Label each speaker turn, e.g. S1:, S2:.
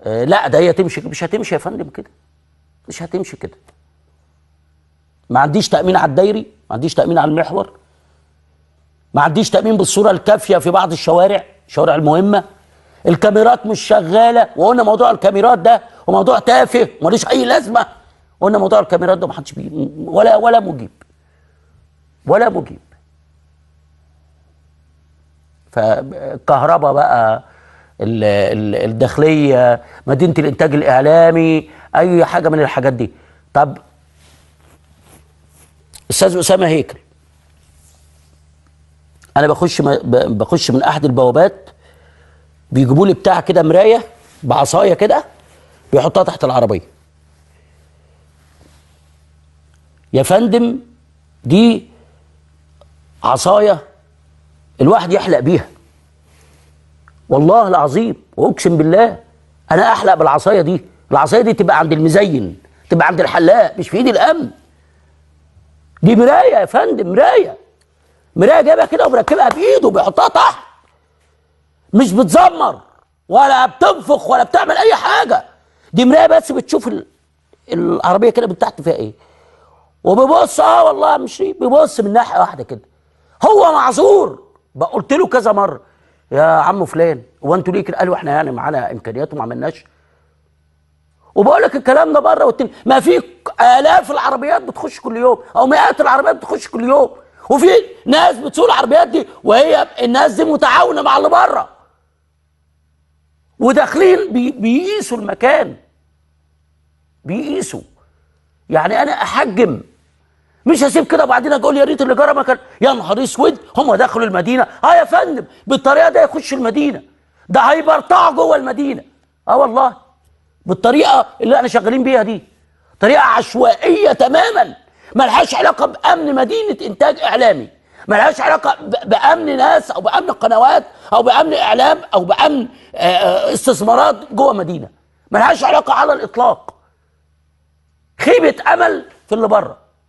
S1: لا ده هي تمشي، مش هتمشي يا فندم كده، مش هتمشي كده. ما عنديش تأمين على الدايري، ما عنديش تأمين على المحور، ما عنديش تأمين بالصورة الكافية في بعض الشوارع المهمة، الكاميرات مش شغالة. وقلنا موضوع الكاميرات ده وموضوع تافه ملوش أي لازمة. قلنا موضوع الكاميرات ده ما حدش ولا مجيب ولا مجيب. فالكهرباء بقى، الداخلية، مدينة الإنتاج الإعلامي، أي حاجة من الحاجات دي. طب أستاذ أسامة هيكل، أنا بخش من أحد البوابات، بيجيبوا لي بتاع كده مراية بعصاية كده، بيحطها تحت العربية. يا فندم دي عصاية الواحد يحلق بيها، والله العظيم واقسم بالله انا احلق بالعصايه دي. العصايه دي تبقى عند المزين، تبقى عند الحلاق، مش في ايد الامن. دي مرايه يا فندم، مرايه جايبها كده ومركبها بايده، بيحطها تحت، مش بتزمر ولا بتنفخ ولا بتعمل اي حاجه. دي مرايه بس بتشوف العربيه كده من تحت فيها ايه، وبيبص. والله مش بيبص من ناحيه واحده كده. هو معذور. قلت له كذا مره يا عم فلان، هو انتوا ليه كده؟ قالوا احنا يعني معانا امكانيات وما عملناش. وبقول لك الكلام ده بره والتاني، ما في الاف العربيات بتخش كل يوم او مئات العربيات بتخش كل يوم، وفي ناس بتسوق العربيات دي وهي الناس دي متعاونه مع اللي بره وداخلين بيقيسوا المكان، بيقيسوا. يعني انا احجم، مش هسيب كده وبعدين اقول يا ريت اللي جرى ما كان. يا نهار اسود، هم دخلوا المدينه. يا فندم بالطريقه دي يخشوا المدينه، ده هيبرطعوا جوه المدينه. والله بالطريقه اللي احنا شغالين بيها دي، طريقه عشوائيه تماما، ملهاش علاقه بامن مدينه انتاج اعلامي، ملهاش علاقه بامن ناس او بامن قنوات او بامن اعلام او بامن استثمارات جوه مدينه، ملهاش علاقه على الاطلاق. خيبه امل في اللي بره.